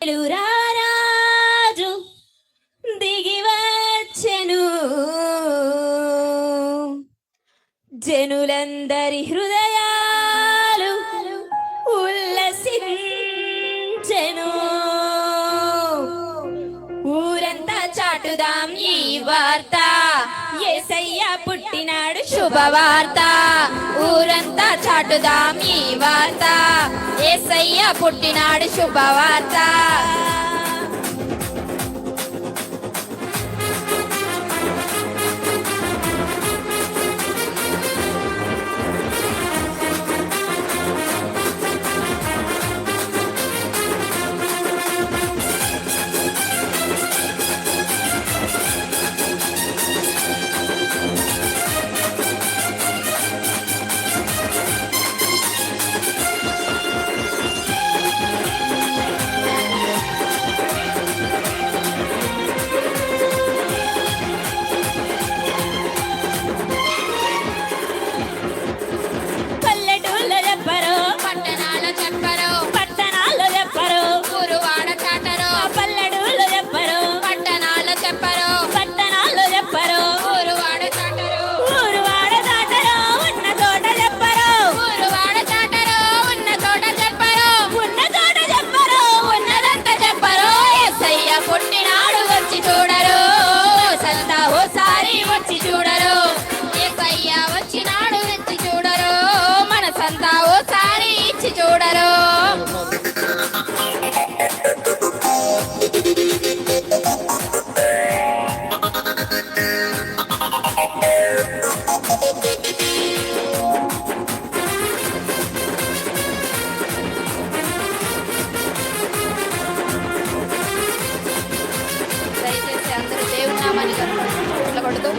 రాజు దిగి వచ్చెను, జనులందరి హృదయాలు ఉల్లసించెను. ఊరంతా చాటుదాం ఈ వార్త, యేసయ్య పుట్టినాడు శుభవార్త. ఊరంతా చాటుదాం ఈ వార్త, యేసయ్య పుట్టినాడు శుభవార్త. చూడరు. దయచేసి అందరూ దేవుని నామాన్ని కొడుతూ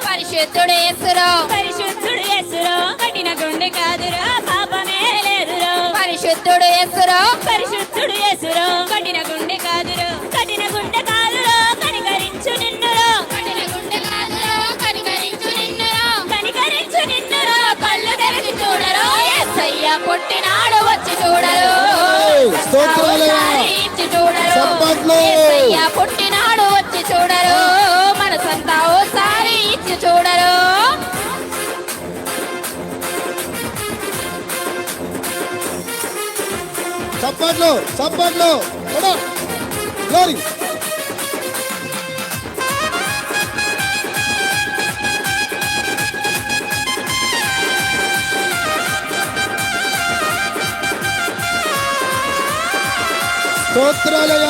పరిశుద్ధుడు యేసురో, పరిశుద్ధుడు యేసురో, కఠిన గుండె కాదురా పాపమే లేదురో. పరిశుద్ధుడు యేసురో, పరిశుద్ధుడు యేసురో, కఠిన గుండె కాదురో, కఠిన గుండె కాదురో, కనికరించు నిన్నురో, కఠిన గుండె కాదురో, కనికరించు నిన్నురో, కనికరించు నిన్నురో. కళ్ళు తెరిచి చూడరు, యేసయ్య పుట్టినాడు వచ్చి చూడరు, ఇచ్చి చూడరు, యేసయ్య పుట్టినాడు వచ్చి చూడరు, మనసంతా ఓసారి ఇచ్చి చూడరు. చప్పట్లు చప్పట్లు గ్లోరీ. స్తోత్రాలయ.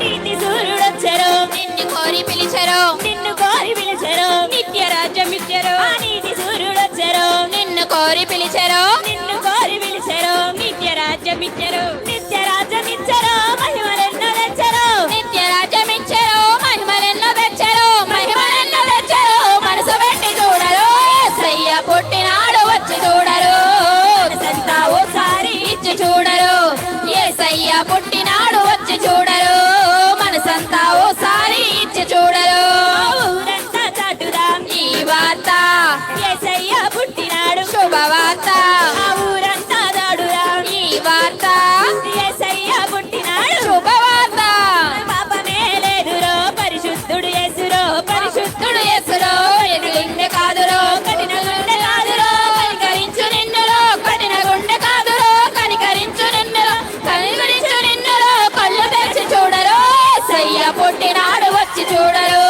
నీతి సూర్యుడొచ్చరు, నిన్ను కోరి పిలిచరు, నిన్ను కోరి పిలిచరు, నిత్య రాజ్యం ఇచ్చరు. నీతి సూర్యుడొచ్చరు, నిన్ను కోరి పిలిచరు, నిన్ను కోరి పిలిచరు, నిత్య రాజ్యం ఇచ్చరు, నిత్య రాజ్యం ఇచ్చరు, మహిమలెన్నో తెచ్చరు, నిత్య రాజ్యం ఇచ్చరు, మహిమలెన్నో తెచ్చరు, మహిమలెన్నో తెచ్చరు. మనసు పెట్టి చూడరు, యేసయ్య పుట్టినాడు వచ్చి చూడరు, మనసంతా ఓసారి ఇచ్చి చూడరు, యేసయ్య పుట్టినాడు వచ్చి చూడరు, మనసంతా ఓసారి ఇచ్చి చూడరు. ఊరంతా చాటుదాం ఈ వార్త, యేసయ్య పుట్టినాడు శుభవార్త. ఊరంతా చాటుదాం ఈ వార్త, యేసయ్య పుట్టినాడు శుభవార్త. పాపమే లేదురో, పరిశుద్ధుడు యేసురో, పరిశుద్ధుడు యేసురో, గుండె కాదురో, కఠిన గుండె కాదురో, కనికరించు నిన్నురో, కఠిన గుండె కాదురో, కనికరించు నిన్నురో, కనికరించు నిన్నురో. కళ్ళు తెరిచి చూడరు, యేసయ్య పుట్టినాడు వచ్చి చూడరు,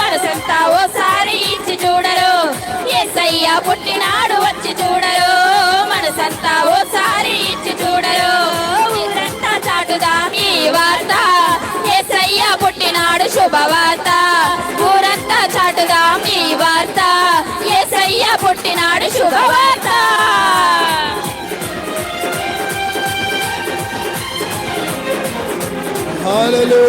మనసంతా ఓసారి ఇచ్చి చూడరు, యేసయ్య పుట్టినాడు వచ్చి చూడరు, మనసంతా ఓసారి ఇచ్చి చూడరు. ఊరంతా చాటుదాం ఈ వార్త, యేసయ్య పుట్టినాడు శుభవార్త. ఊరంతా చాటుదాం ఈ వార్త, యేసయ్య పుట్టినాడు శుభవార్త. హల్లెలూయా.